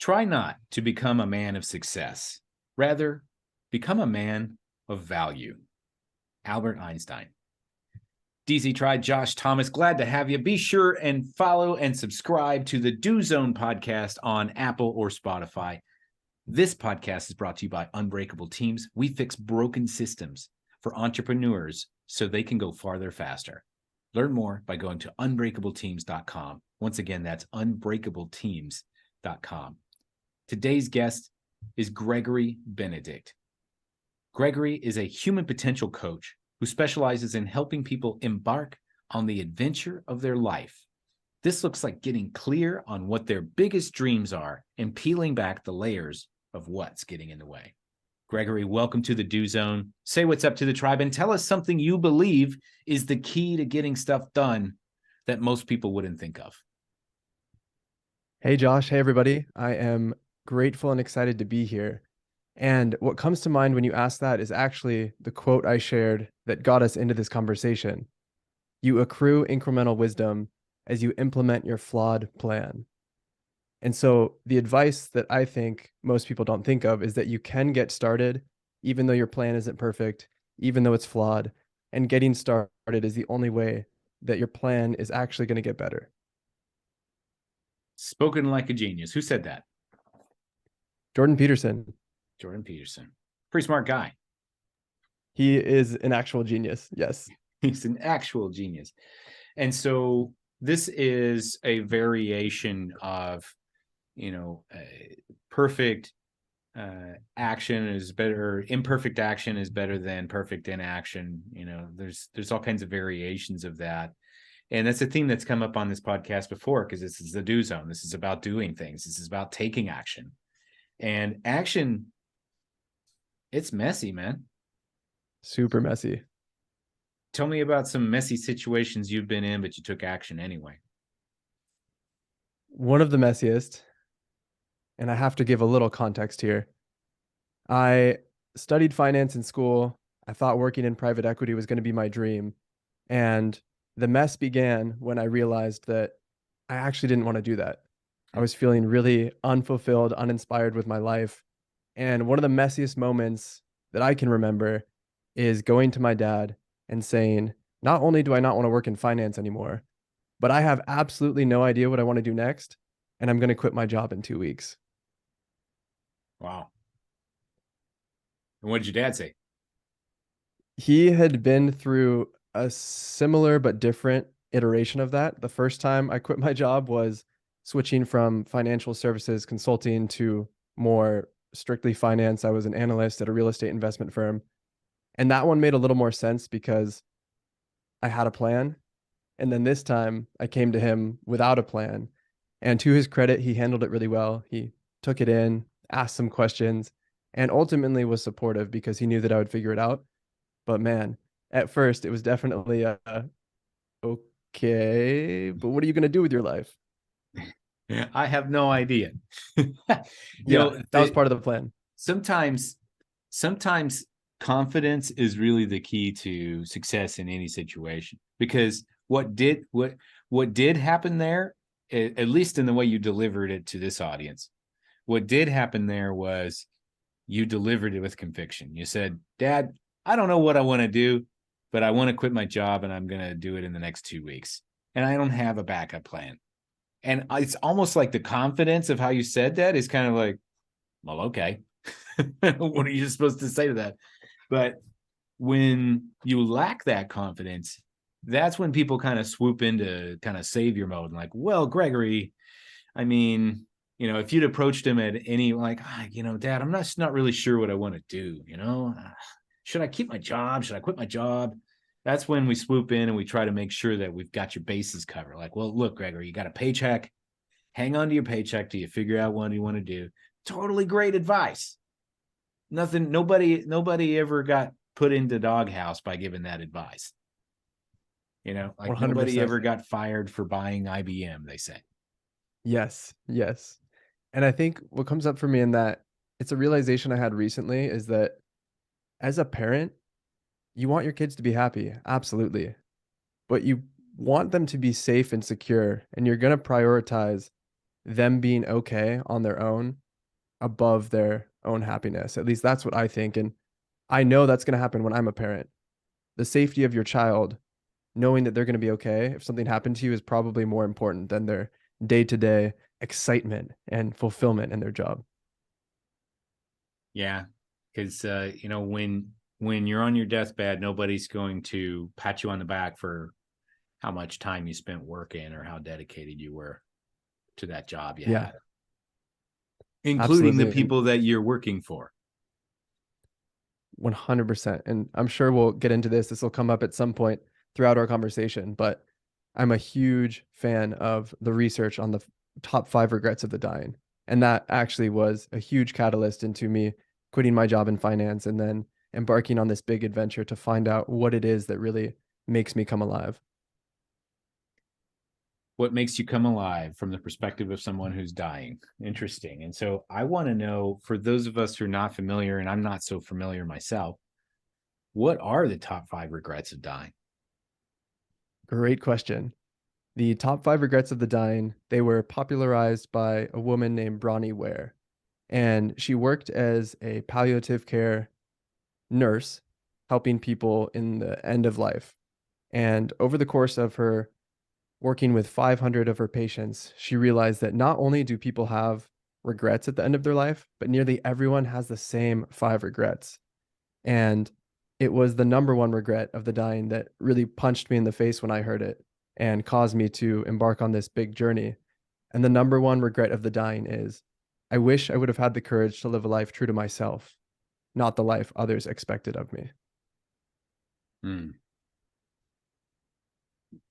Try not to become a man of success. Rather, become a man of value. Albert Einstein. DZ Tried, Josh Thomas, glad to have you. Be sure and follow and subscribe to the Do Zone podcast on Apple or Spotify. This podcast is brought to you by Unbreakable Teams. We fix broken systems for entrepreneurs so they can go farther faster. Learn more by going to unbreakableteams.com. Once again, that's unbreakableteams.com. Today's guest is Gregory Benedikt. Gregory is a human potential coach who specializes in helping people embark on the adventure of their life. This looks like getting clear on what their biggest dreams are and peeling back the layers of what's getting in the way. Gregory, welcome to the Do Zone. Say what's up to the tribe and tell us something you believe is the key to getting stuff done that most people wouldn't think of. Hey, Josh. Hey, everybody. I am grateful and excited to be here. And what comes to mind when you ask that is actually the quote I shared that got us into this conversation. You accrue incremental wisdom as you implement your flawed plan. And so the advice that I think most people don't think of is that you can get started even though your plan isn't perfect, even though it's flawed, and getting started is the only way that your plan is actually going to get better. Spoken like a genius. Who said that? Jordan Peterson. Jordan Peterson. Pretty smart guy. He is an actual genius. Yes. He's an actual genius. And so this is a variation of, perfect action is better, imperfect action is better than perfect inaction. There's all kinds of variations of that. And that's a theme that's come up on this podcast before, because this is the Do Zone. This is about doing things. This is about taking action. And action, it's messy, man. Super messy. Tell me about some messy situations you've been in, but you took action anyway. One of the messiest, and I have to give a little context here. I studied finance in school. I thought working in private equity was going to be my dream. And the mess began when I realized that I actually didn't want to do that. I was feeling really unfulfilled, uninspired with my life. And one of the messiest moments that I can remember is going to my dad and saying, not only do I not want to work in finance anymore, but I have absolutely no idea what I want to do next. And I'm going to quit my job in 2 weeks. Wow. And what did your dad say? He had been through a similar but different iteration of that. The first time I quit my job was switching from financial services consulting to more strictly finance. I was an analyst at a real estate investment firm. And that one made a little more sense because I had a plan. And then this time I came to him without a plan. And to his credit, he handled it really well. He took it in, asked some questions, and ultimately was supportive because he knew that I would figure it out. But man, at first it was definitely okay, but what are you going to do with your life? I have no idea. That was part of the plan. Sometimes confidence is really the key to success in any situation, because what did happen there, at least in the way you delivered it to this audience, what did happen there was you delivered it with conviction. You said, Dad, I don't know what I want to do, but I want to quit my job and I'm going to do it in the next 2 weeks. And I don't have a backup plan. And it's almost like the confidence of how you said that is kind of like, well, okay. What are you supposed to say to that? But when you lack that confidence, that's when people kind of swoop into kind of savior mode and like, well, Gregory, I mean, if you'd approached him at any, like, Dad, I'm not really sure what I want to do. Should I keep my job? Should I quit my job? That's when we swoop in and we try to make sure that we've got your bases covered. Like, well, look, Gregory, you got a paycheck. Hang on to your paycheck till you figure out what you want to do. Totally great advice. Nobody ever got put into doghouse by giving that advice. Like 100%. Nobody ever got fired for buying IBM, they say. Yes. And I think what comes up for me in that, it's a realization I had recently, is that as a parent, you want your kids to be happy, absolutely. But you want them to be safe and secure, and you're going to prioritize them being okay on their own above their own happiness. At least that's what I think. And I know that's going to happen when I'm a parent. The safety of your child, knowing that they're going to be okay if something happened to you, is probably more important than their day to day excitement and fulfillment in their job. Yeah, because when you're on your deathbed, nobody's going to pat you on the back for how much time you spent working or how dedicated you were to that job you Yeah, had, including the absolutely. And people that you're working for. 100%. And I'm sure we'll get into this. This will come up at some point throughout our conversation, but I'm a huge fan of the research on the top 5 regrets of the dying. And that actually was a huge catalyst into me quitting my job in finance and then embarking on this big adventure to find out what it is that really makes me come alive. What makes you come alive from the perspective of someone who's dying? Interesting. And so I want to know, for those of us who are not familiar, and I'm not so familiar myself, what are the top 5 regrets of dying? Great question. The top 5 regrets of the dying, they were popularized by a woman named Bronnie Ware. And she worked as a palliative care nurse, helping people in the end of life. And over the course of her working with 500 of her patients, she realized that not only do people have regrets at the end of their life, but nearly everyone has the same 5 regrets. And it was the number one regret of the dying that really punched me in the face when I heard it and caused me to embark on this big journey. And the number one regret of the dying is I wish I would have had the courage to live a life true to myself, not the life others expected of me. Hmm.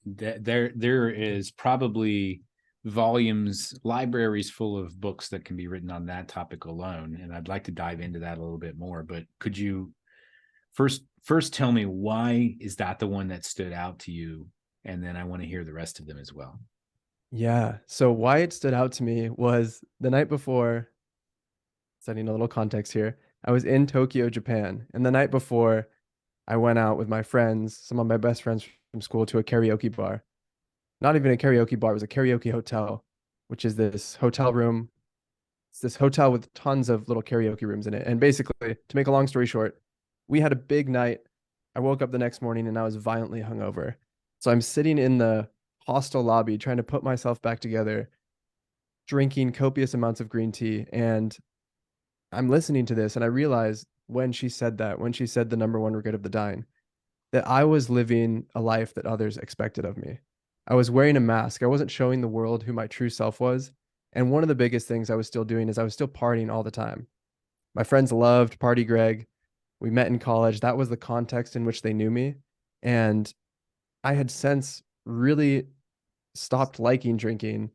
There is probably volumes, libraries full of books that can be written on that topic alone, and I'd like to dive into that a little bit more. But could you first tell me, why is that the one that stood out to you, and then I want to hear the rest of them as well. Yeah. So why it stood out to me was the night before, setting a little context here, I was in Tokyo, Japan. And the night before, I went out with my friends, some of my best friends from school, to a karaoke bar. Not even a karaoke bar, it was a karaoke hotel, which is this hotel room. It's this hotel with tons of little karaoke rooms in it. And basically, to make a long story short, we had a big night. I woke up the next morning and I was violently hungover. So I'm sitting in the hostel lobby trying to put myself back together, drinking copious amounts of green tea. And I'm listening to this and I realized when she said that, when she said the number one regret of the dying, that I was living a life that others expected of me. I was wearing a mask. I wasn't showing the world who my true self was. And one of the biggest things I was still doing is I was still partying all the time. My friends loved Party Greg. We met in college. That was the context in which they knew me. And I had since really stopped liking drinking.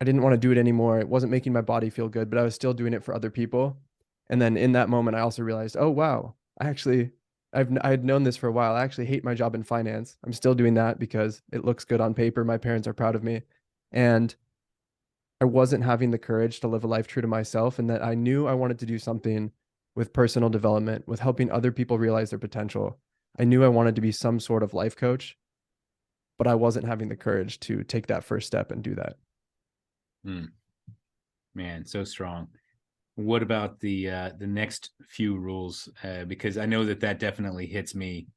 I didn't want to do it anymore. It wasn't making my body feel good, but I was still doing it for other people. And then in that moment, I also realized, oh wow, I had known this for a while. I actually hate my job in finance. I'm still doing that because it looks good on paper. My parents are proud of me, and I wasn't having the courage to live a life true to myself. And that I knew I wanted to do something with personal development, with helping other people realize their potential. I knew I wanted to be some sort of life coach, but I wasn't having the courage to take that first step and do that. Hmm. Man, so strong. What about the next few rules? Because I know that definitely hits me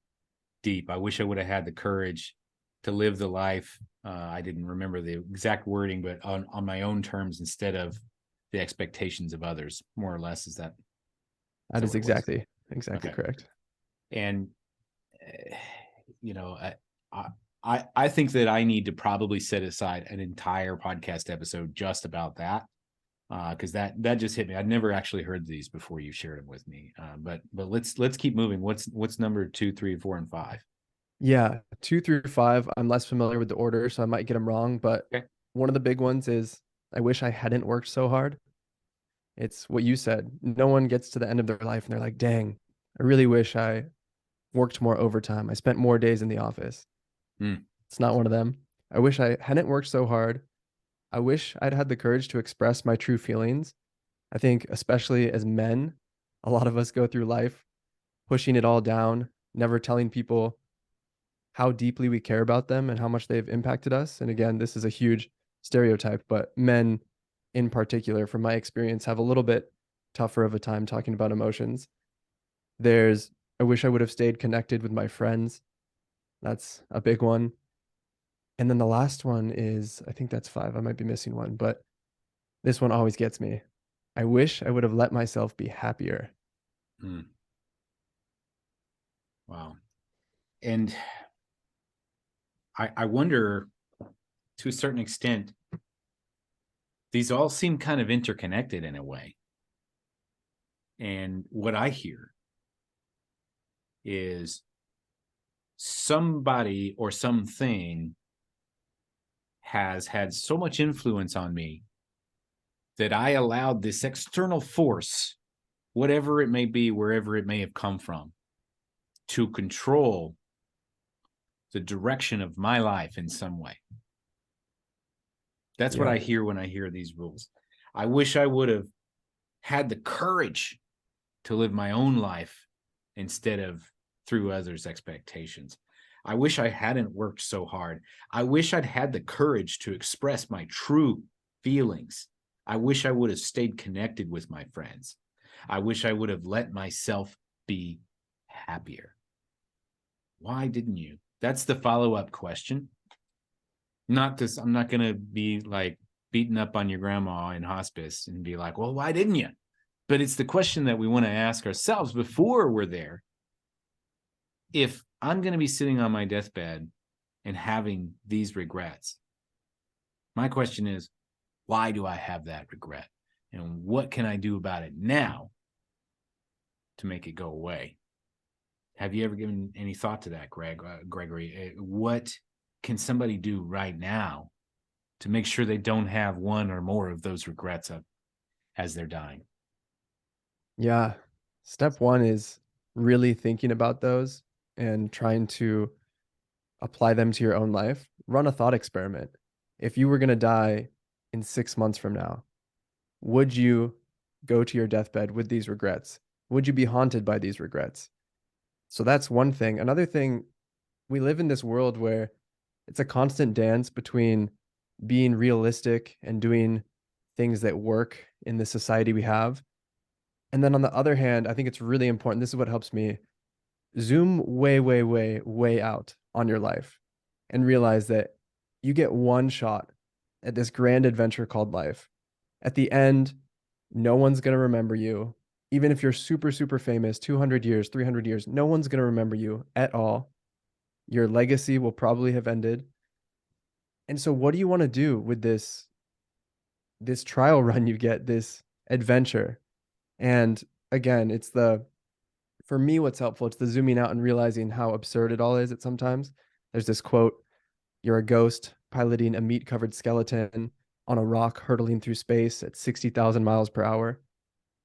deep. I wish I would have had the courage to live the life. I didn't remember the exact wording, but on my own terms instead of the expectations of others. More or less, is That that is what it was? exactly Okay. correct. And uh, you know, I think that I need to probably set aside an entire podcast episode just about that, because that just hit me. I'd never actually heard these before you shared them with me. But let's keep moving. What's number 2, 3, 4, and 5? Yeah, 2 through 5, I'm less familiar with the order, so I might get them wrong. But Okay. one of the big ones is I wish I hadn't worked so hard. It's what you said. No one gets to the end of their life and they're like, dang, I really wish I worked more overtime. I spent more days in the office. Mm, It's not one of them. I wish I hadn't worked so hard. I wish I'd had the courage to express my true feelings. I think, especially as men, a lot of us go through life pushing it all down, never telling people how deeply we care about them and how much they've impacted us. And again, this is a huge stereotype, but men in particular, from my experience, have a little bit tougher of a time talking about emotions. There's, I wish I would have stayed connected with my friends. That's a big one. And then the last one is, I think that's five. I might be missing one, but this one always gets me. I wish I would have let myself be happier. Mm. Wow. And I wonder, to a certain extent, these all seem kind of interconnected in a way. And what I hear is somebody or something has had so much influence on me that I allowed this external force, whatever it may be, wherever it may have come from, to control the direction of my life in some way. That's what Yeah. I hear when I hear these rules. I wish I would have had the courage to live my own life instead of through others' expectations. I wish I hadn't worked so hard. I wish I'd had the courage to express my true feelings. I wish I would have stayed connected with my friends. I wish I would have let myself be happier. Why didn't you? That's the follow-up question. Not this, I'm not going to be like beating up on your grandma in hospice and be like, well, why didn't you? But it's the question that we want to ask ourselves before we're there. If I'm going to be sitting on my deathbed and having these regrets, my question is, why do I have that regret? And what can I do about it now to make it go away? Have you ever given any thought to that, Gregory? What can somebody do right now to make sure they don't have one or more of those regrets up as they're dying? Yeah. Step one is really thinking about those and trying to apply them to your own life. Run a thought experiment. If you were going to die in 6 months from now, would you go to your deathbed with these regrets? Would you be haunted by these regrets? So that's one thing. Another thing, we live in this world where it's a constant dance between being realistic and doing things that work in the society we have. And then on the other hand, I think it's really important. This is what helps me zoom way, way, way, way out on your life and realize that you get one shot at this grand adventure called life. At the end, no one's going to remember you. Even if you're super, super famous, 200 years, 300 years, no one's going to remember you at all. Your legacy will probably have ended. And so what do you want to do with this trial run you get, this adventure? And again, for me, what's helpful, it's the zooming out and realizing how absurd it all is at sometimes. There's this quote, you're a ghost piloting a meat-covered skeleton on a rock hurtling through space at 60,000 miles per hour.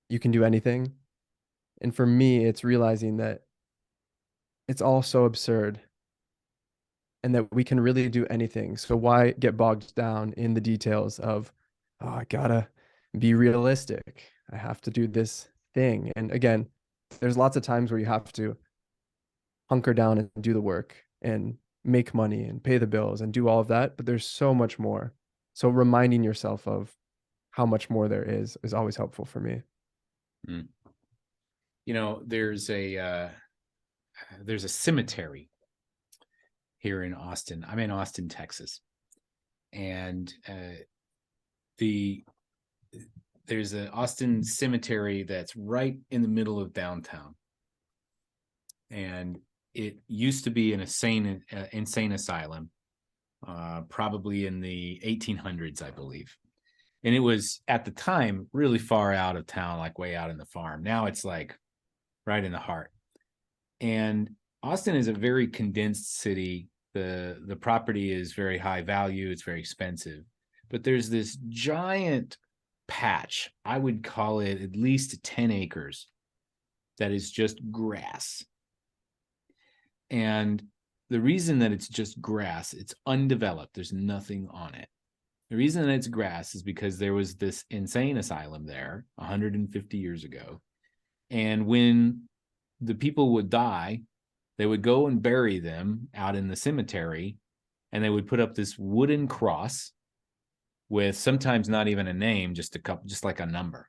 You can do anything. And for me, it's realizing that it's all so absurd and that we can really do anything. So why get bogged down in the details of, oh, I gotta be realistic. I have to do this thing. And again, there's lots of times where you have to hunker down and do the work and make money and pay the bills and do all of that, but there's so much more. So reminding yourself of how much more there is always helpful for me. Mm. You know, there's a cemetery here in Austin. I'm in Austin, Texas, and there's an Austin cemetery that's right in the middle of downtown, and it used to be an insane asylum, probably in the 1800s, I believe. And it was at the time really far out of town, like way out in the farm. Now it's like right in the heart. And Austin is a very condensed city. The property is very high value. It's very expensive. But there's this giant patch, I would call it at least 10 acres, that is just grass. And the reason that it's just grass, it's undeveloped, there's nothing on it. The reason that it's grass is because there was this insane asylum there 150 years ago. And when the people would die, they would go and bury them out in the cemetery, and they would put up this wooden cross with sometimes not even a name, just a couple, just like a number.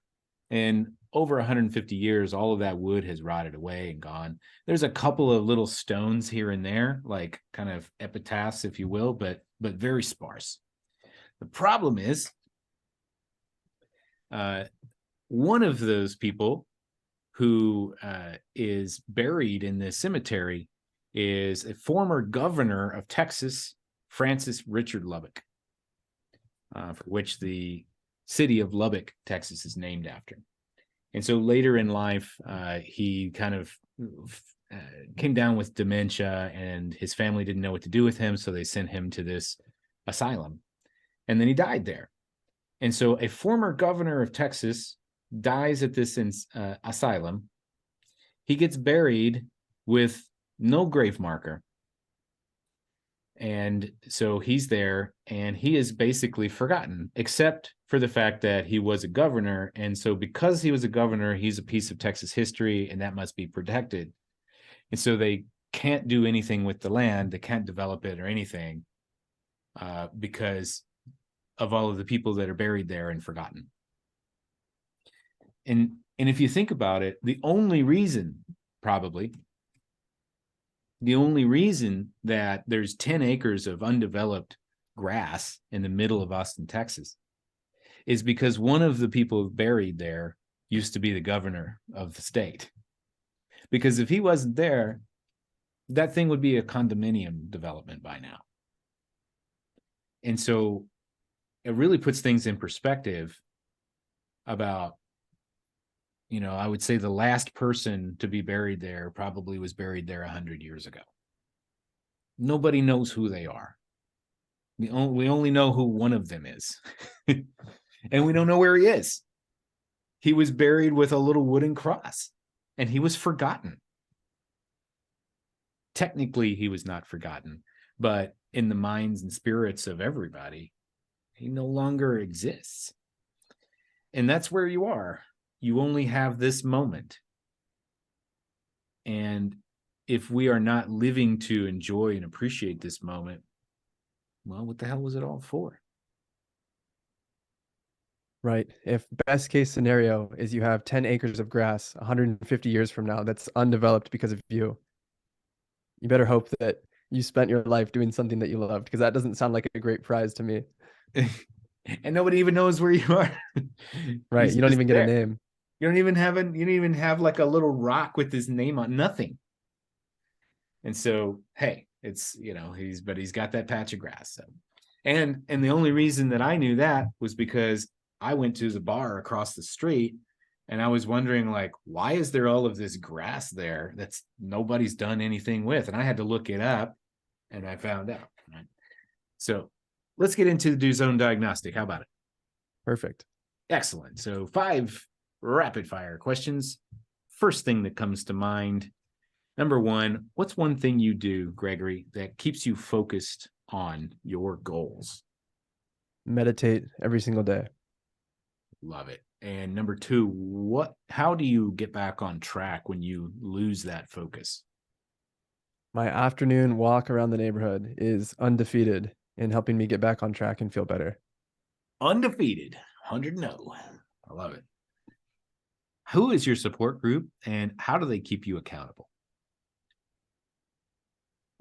And over 150 years, all of that wood has rotted away and gone. There's a couple of little stones here and there, like kind of epitaphs, if you will, but very sparse. The problem is, one of those people who is buried in this cemetery is a former governor of Texas, Francis Richard Lubbock, for which the city of Lubbock, Texas, is named after. And so later in life, he kind of came down with dementia, and his family didn't know what to do with him, so they sent him to this asylum. And then he died there. And so a former governor of Texas dies at this asylum. He gets buried with no grave marker. And so he's there, and he is basically forgotten, except for the fact that he was a governor. And so because he was a governor, he's a piece of Texas history, and that must be protected. And so they can't do anything with the land. They can't develop it or anything because of all of the people that are buried there and forgotten. And if you think about it, the only reason that there's 10 acres of undeveloped grass in the middle of Austin, Texas, is because one of the people buried there used to be the governor of the state. Because if he wasn't there, that thing would be a condominium development by now. And so it really puts things in perspective about, I would say the last person to be buried there probably was buried there 100 years ago. Nobody knows who they are. We only know who one of them is. And we don't know where he is. He was buried with a little wooden cross, and he was forgotten. Technically, he was not forgotten, but in the minds and spirits of everybody, he no longer exists. And that's where you are. You only have this moment. And if we are not living to enjoy and appreciate this moment, well, what the hell was it all for? Right. If best case scenario is you have 10 acres of grass 150 years from now that's undeveloped because of you, you better hope that you spent your life doing something that you loved, because that doesn't sound like a great prize to me. And nobody even knows where you are. Right. You don't even get a name. You don't even have like a little rock with his name on, nothing. And so, hey, it's, he's got that patch of grass. So. And the only reason that I knew that was because I went to the bar across the street, and I was wondering, like, why is there all of this grass there that's nobody's done anything with? And I had to look it up, and I found out. Right? So let's get into the Do Zone Diagnostic. How about it? Perfect. Excellent. So 5 rapid fire questions. First thing that comes to mind. Number 1, what's one thing you do, Gregory, that keeps you focused on your goals? Meditate every single day. Love it. And number 2, how do you get back on track when you lose that focus? My afternoon walk around the neighborhood is undefeated in helping me get back on track and feel better. Undefeated, 100-0. I love it. Who is your support group, and how do they keep you accountable?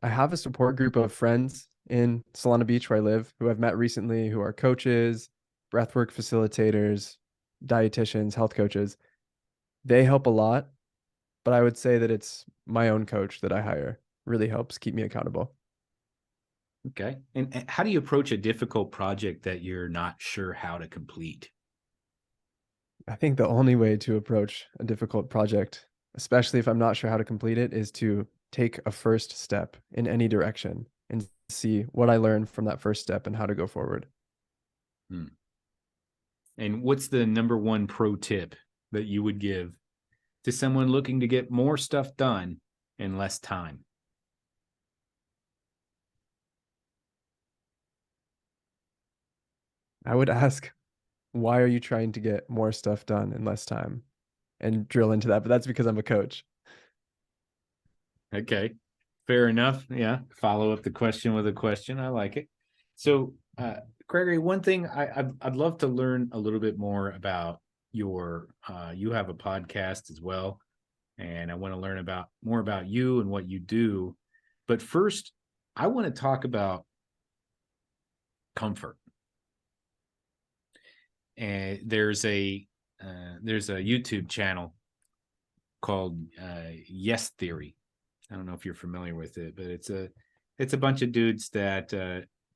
I have a support group of friends in Solana Beach where I live who I've met recently, who are coaches, breathwork facilitators, dietitians, health coaches. They help a lot, but I would say that it's my own coach that I hire really helps keep me accountable. Okay. And how do you approach a difficult project that you're not sure how to complete? I think the only way to approach a difficult project, especially if I'm not sure how to complete it, is to take a first step in any direction and see what I learned from that first step and how to go forward. And what's the number 1 pro tip that you would give to someone looking to get more stuff done in less time? I would ask, why are you trying to get more stuff done in less time? And drill into that, but that's because I'm a coach. Okay, fair enough. Yeah, follow up the question with a question. I like it. So Gregory, one thing I'd love to learn a little bit more about your you have a podcast as well, and I want to learn about more about you and what you do. But first, I want to talk about comfort. And there's a YouTube channel called Yes Theory. I don't know if you're familiar with it, but it's a bunch of dudes that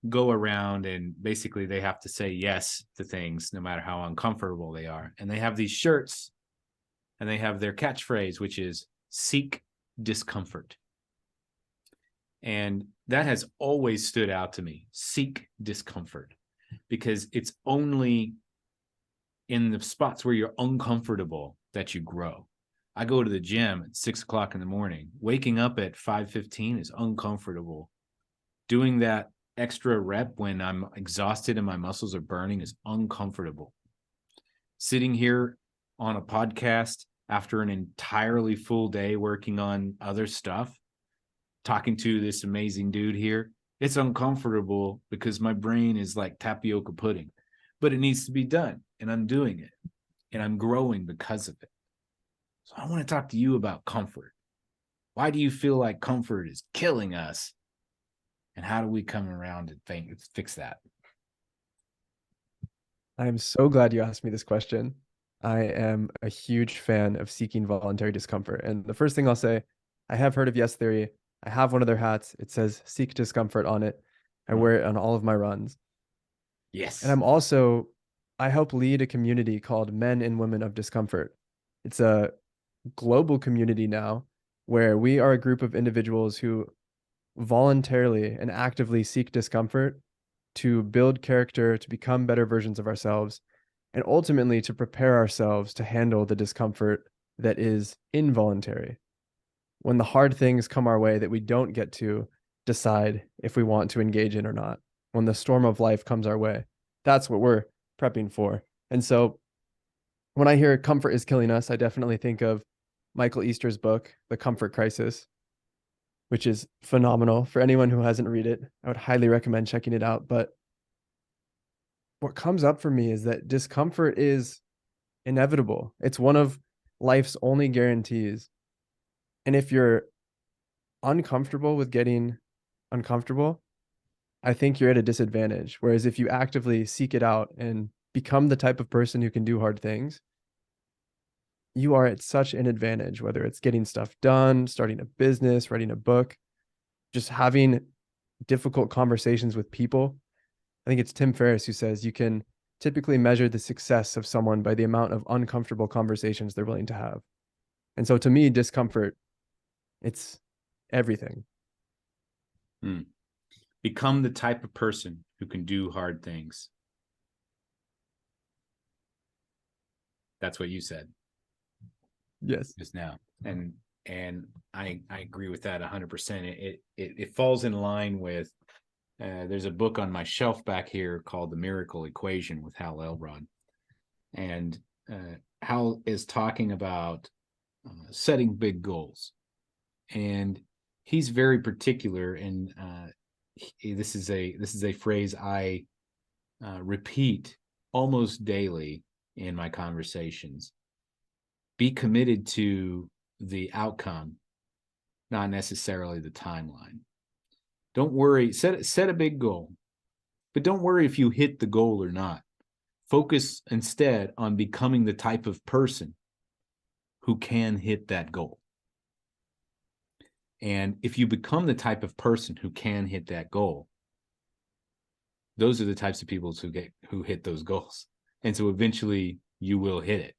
go around and basically they have to say yes to things no matter how uncomfortable they are. And they have these shirts and they have their catchphrase, which is seek discomfort. And that has always stood out to me, seek discomfort, because it's only in the spots where you're uncomfortable that you grow. I go to the gym at 6:00 in the morning. Waking up at 5:15 is uncomfortable. Doing that extra rep when I'm exhausted and my muscles are burning is uncomfortable. Sitting here on a podcast after an entirely full day working on other stuff, talking to this amazing dude here, it's uncomfortable because my brain is like tapioca pudding, but it needs to be done and I'm doing it and I'm growing because of it. So I want to talk to you about comfort. Why do you feel like comfort is killing us? And how do we come around and fix that? I'm so glad you asked me this question. I am a huge fan of seeking voluntary discomfort. And the first thing I'll say, I have heard of Yes Theory. I have one of their hats. It says seek discomfort on it. I wear it on all of my runs. Yes. And I help lead a community called Men and Women of Discomfort. It's a global community now where we are a group of individuals who voluntarily and actively seek discomfort to build character, to become better versions of ourselves, and ultimately to prepare ourselves to handle the discomfort that is involuntary. When the hard things come our way that we don't get to decide if we want to engage in or not, when the storm of life comes our way, that's what we're prepping for. And so when I hear comfort is killing us, I definitely think of Michael Easter's book, The Comfort Crisis, which is phenomenal. For anyone who hasn't read it, I would highly recommend checking it out. But what comes up for me is that discomfort is inevitable. It's one of life's only guarantees. And if you're uncomfortable with getting uncomfortable, I think you're at a disadvantage. Whereas if you actively seek it out and become the type of person who can do hard things, you are at such an advantage, whether it's getting stuff done, starting a business, writing a book, just having difficult conversations with people. I think it's Tim Ferriss who says you can typically measure the success of someone by the amount of uncomfortable conversations they're willing to have. And so to me, discomfort, it's everything. Become the type of person who can do hard things. That's what you said. Yes. Just now. And I agree with that 100%. It falls in line with there's a book on my shelf back here called The Miracle Equation with Hal Elrod. And Hal is talking about setting big goals. And he's very particular. And this is a phrase I repeat almost daily in my conversations. Be committed to the outcome, not necessarily the timeline. Don't worry, set a big goal, but don't worry if you hit the goal or not. Focus instead on becoming the type of person who can hit that goal. And if you become the type of person who can hit that goal, those are the types of people who hit those goals. And so eventually you will hit it.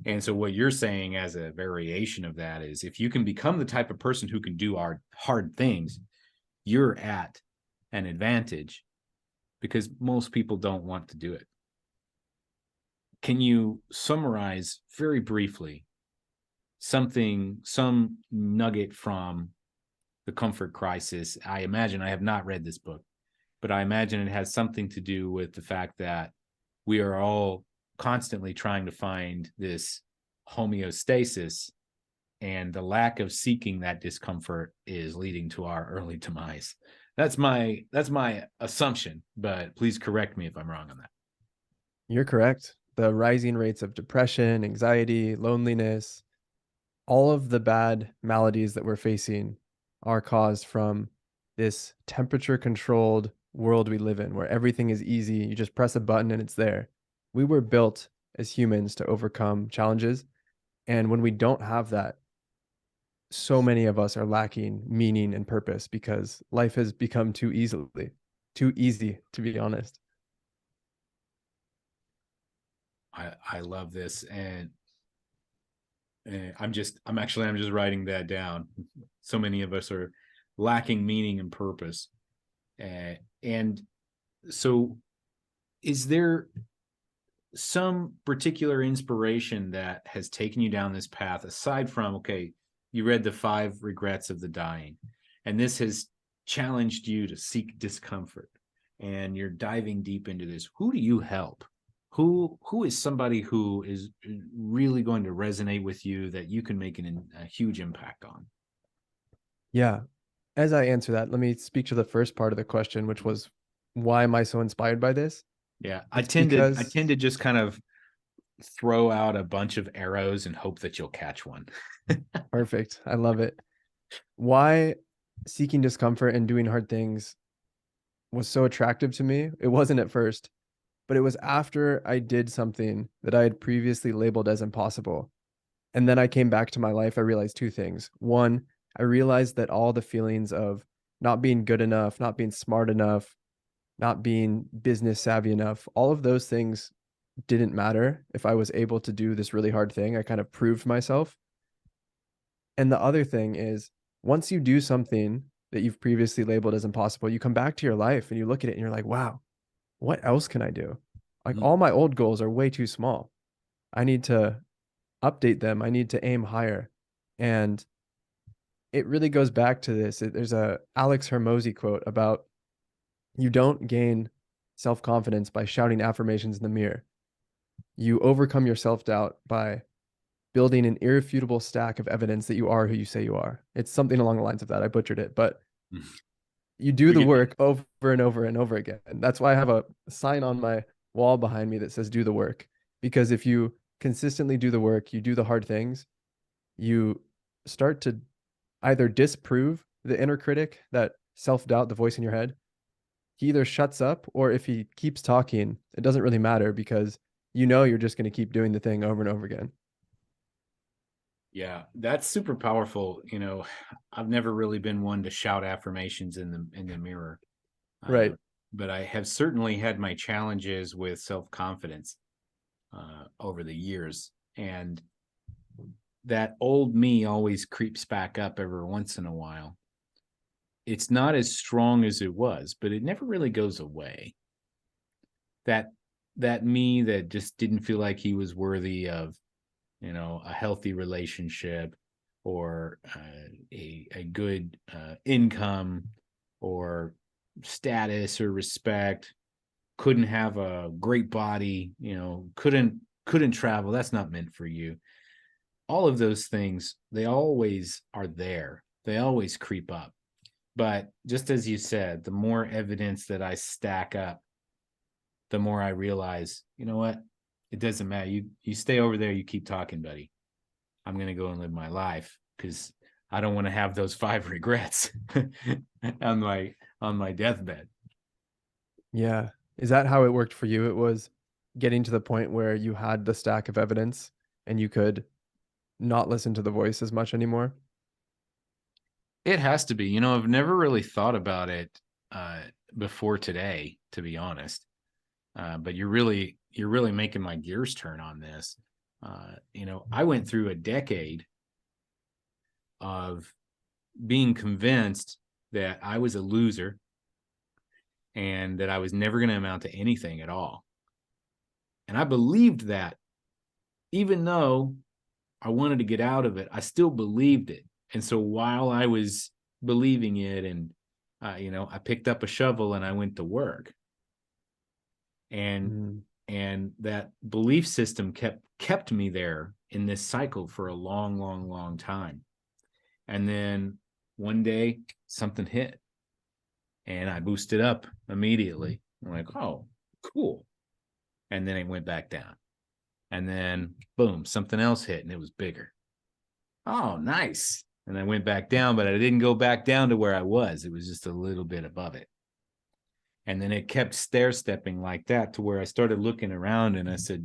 And so what you're saying as a variation of that is if you can become the type of person who can do hard things, you're at an advantage because most people don't want to do it. Can you summarize very briefly some nugget from The Comfort Crisis? I imagine I have not read this book, but I imagine it has something to do with the fact that we are all constantly trying to find this homeostasis, and the lack of seeking that discomfort is leading to our early demise. That's my assumption, but please correct me if I'm wrong on that. You're correct. The rising rates of depression, anxiety, loneliness, all of the bad maladies that we're facing are caused from this temperature controlled world we live in where everything is easy. You just press a button and it's there. We were built as humans to overcome challenges. And when we don't have that, so many of us are lacking meaning and purpose because life has become too easy, to be honest. I love this, and I'm just writing that down. So many of us are lacking meaning and purpose, and so is there some particular inspiration that has taken you down this path aside from, okay, you read the 5 regrets of the dying, and this has challenged you to seek discomfort, and you're diving deep into this? Who do you help? Who is somebody who is really going to resonate with you that you can make a huge impact on? Yeah. As I answer that, let me speak to the first part of the question, which was, why am I so inspired by this? Yeah, It's I because tend to just kind of throw out a bunch of arrows and hope that you'll catch one. perfect. I love it. Why seeking discomfort and doing hard things was so attractive to me. It wasn't at first, but it was after I did something that I had previously labeled as impossible. And then I came back to my life. I realized two things. One, I realized that all the feelings of not being good enough, not being smart enough, not being business savvy enough, all of those things didn't matter if I was able to do this really hard thing. I kind of proved myself. And the other thing is, once you do something that you've previously labeled as impossible, you come back to your life and you look at it and you're like, wow, what else can I do? Like Mm. all my old goals are way too small. I need to update them. I need to aim higher. And it really goes back to this. There's a Alex Hermosi quote about you don't gain self-confidence by shouting affirmations in the mirror. You overcome your self-doubt by building an irrefutable stack of evidence that you are who you say you are. It's something along the lines of that. I butchered it, but you do We the get work over and over and over again. That's why I have a sign on my wall behind me that says do the work. Because if you consistently do the work, you do the hard things, you start to either disprove the inner critic, that self-doubt, the voice in your head. He either shuts up, or if he keeps talking, it doesn't really matter because you know you're just going to keep doing the thing over and over again. Yeah, that's super powerful. I've never really been one to shout affirmations in the mirror, uh, Right. but I have certainly had my challenges with self confidence over the years, and that old me always creeps back up every once in a while. It's not as strong as it was, but it never really goes away. That that me that just didn't feel like he was worthy of, a healthy relationship, or a good income, or status or respect, couldn't have a great body, couldn't travel. That's not meant for you. All of those things, they always are there. They always creep up. But just as you said, the more evidence that I stack up, the more I realize, you know what? It doesn't matter. You stay over there, you keep talking, buddy. I'm gonna go and live my life because I don't want to have those 5 regrets on my deathbed. Yeah. Is that how it worked for you? It was getting to the point where you had the stack of evidence and you could not listen to the voice as much anymore? It has to be. I've never really thought about it uh, before today, to be honest. But you're really making my gears turn on this. I went through a decade of being convinced that I was a loser and that I was never going to amount to anything at all. And I believed that, even though I wanted to get out of it, I still believed it. And so while I was believing it, and I picked up a shovel and I went to work, and Mm. and that belief system kept me there in this cycle for a long, long, long time. And then one day something hit, and I boosted up immediately. I'm like, oh, cool. And then it went back down. And then boom, something else hit and it was bigger. Oh, nice. And I went back down, but I didn't go back down to where I was. It was just a little bit above it. And then it kept stair stepping like that to where I started looking around and I said,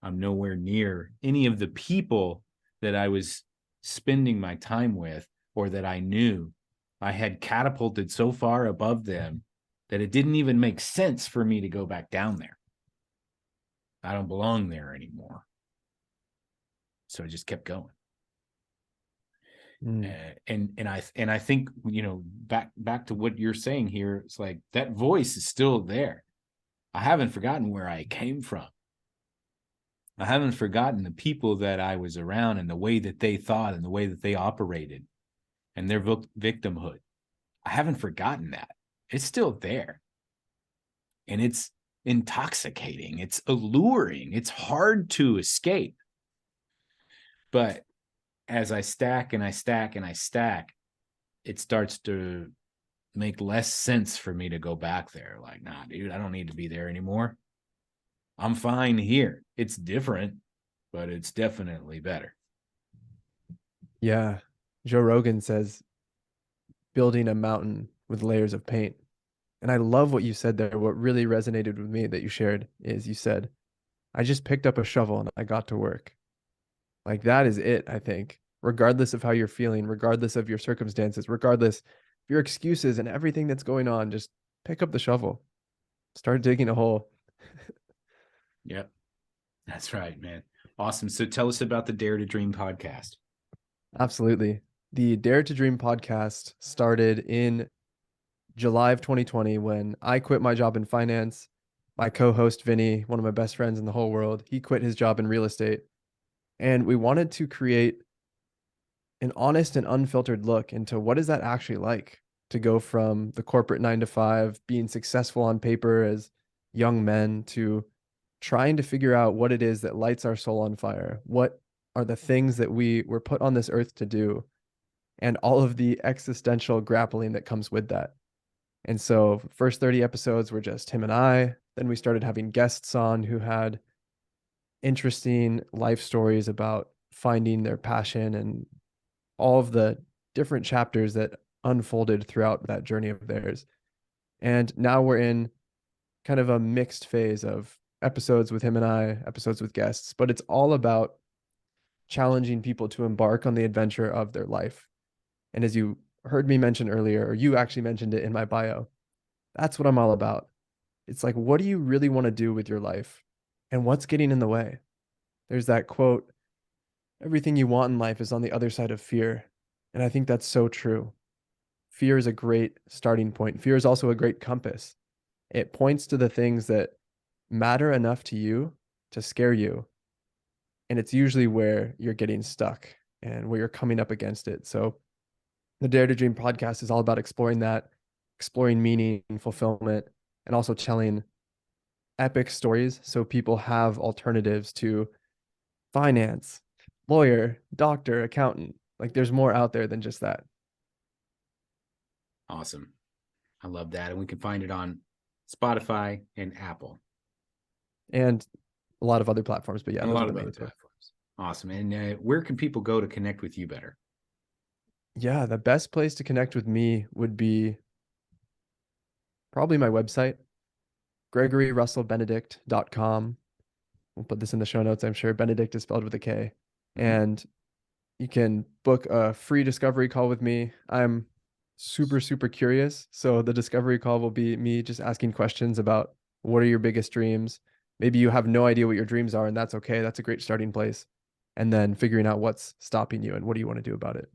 I'm nowhere near any of the people that I was spending my time with or that I knew. I had catapulted so far above them that it didn't even make sense for me to go back down there. I don't belong there anymore. So I just kept going. And I think, back to what you're saying here, it's like that voice is still there. I haven't forgotten where I came from. I haven't forgotten the people that I was around and the way that they thought and the way that they operated and their victimhood. I haven't forgotten that. It's still there. And it's intoxicating. It's alluring. It's hard to escape. But as I stack and I stack and I stack, it starts to make less sense for me to go back there. Like, nah, dude, I don't need to be there anymore. I'm fine here. It's different, but it's definitely better. Yeah. Joe Rogan says building a mountain with layers of paint. And I love what you said there. What really resonated with me that you shared is you said, I just picked up a shovel and I got to work. Like that is it, I think. Regardless of how you're feeling, regardless of your circumstances, regardless of your excuses and everything that's going on, just pick up the shovel. Start digging a hole. Yep. That's right, man. Awesome. So tell us about the Dare to Dream podcast. Absolutely. The Dare to Dream podcast started in July of 2020 when I quit my job in finance. My co-host Vinny, one of my best friends in the whole world, he quit his job in real estate. And we wanted to create an honest and unfiltered look into what is that actually like to go from the corporate 9 to 5, being successful on paper as young men, to trying to figure out what it is that lights our soul on fire. What are the things that we were put on this earth to do, and all of the existential grappling that comes with that. And so, first 30 episodes were just him and I. Then we started having guests on who had interesting life stories about finding their passion and all of the different chapters that unfolded throughout that journey of theirs. And now we're in kind of a mixed phase of episodes with him and I, episodes with guests, but it's all about challenging people to embark on the adventure of their life. And as you heard me mention earlier, or you actually mentioned it in my bio, that's what I'm all about. It's like, what do you really want to do with your life? And what's getting in the way? There's that quote, everything you want in life is on the other side of fear. And I think that's so true. Fear is a great starting point. Fear is also a great compass. It points to the things that matter enough to you to scare you. And it's usually where you're getting stuck and where you're coming up against it. So the Dare to Dream podcast is all about exploring that, exploring meaning and fulfillment, and also telling epic stories so people have alternatives to finance, lawyer, doctor, accountant. Like there's more out there than just that. Awesome. I love that. And we can find it on Spotify and Apple. And a lot of other platforms, but yeah, and a those lot are of the other main two. platforms. Awesome. And where can people go to connect with you better? Yeah, the best place to connect with me would be probably my website, gregoryrussellbenedikt.com. We'll put this in the show notes, I'm sure. Benedikt is spelled with a K. And you can book a free discovery call with me. I'm super, super curious. So the discovery call will be me just asking questions about what are your biggest dreams. Maybe you have no idea what your dreams are, and that's okay. That's a great starting place. And then figuring out what's stopping you and what do you want to do about it.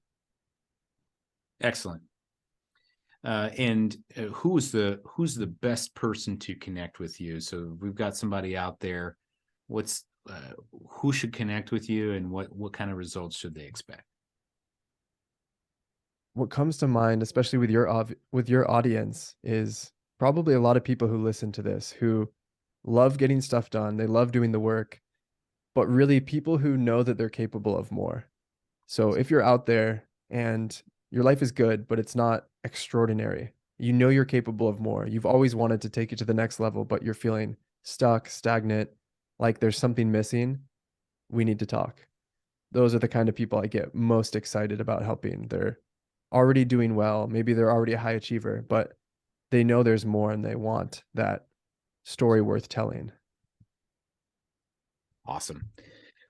Excellent. And who's the best person to connect with you? So we've got somebody out there. What's who should connect with you, and what kind of results should they expect? What comes to mind, especially with your audience, is probably a lot of people who listen to this who love getting stuff done. They love doing the work, but really people who know that they're capable of more. So if you're out there and your life is good, but it's not extraordinary, You know you're capable of more. You've always wanted to take it to the next level, but you're feeling stuck, stagnant, like there's something missing. We need to talk. Those are the kind of people I get most excited about helping. They're already doing well. Maybe they're already a high achiever, but they know there's more and they want that story worth telling. Awesome.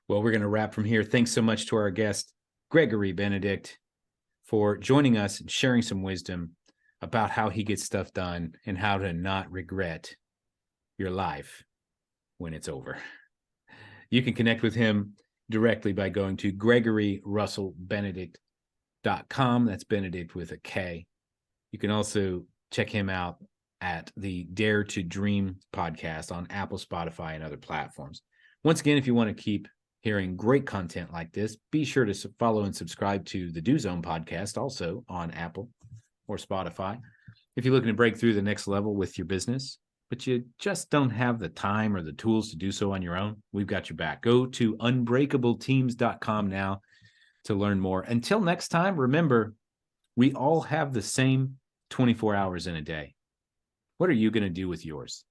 Well, we're going to wrap from here. Thanks so much to our guest, Gregory Benedikt, for joining us and sharing some wisdom about how he gets stuff done and how to not regret your life when it's over. You can connect with him directly by going to GregoryRussellBenedikt.com. That's Benedict with a K. You can also check him out at the Dare to Dream podcast on Apple, Spotify, and other platforms. Once again, if you want to keep hearing great content like this, be sure to follow and subscribe to the Do Zone podcast, also on Apple or Spotify. If you're looking to break through the next level with your business, but you just don't have the time or the tools to do so on your own, we've got your back. Go to unbreakableteams.com now to learn more. Until next time, remember, we all have the same 24 hours in a day. What are you going to do with yours?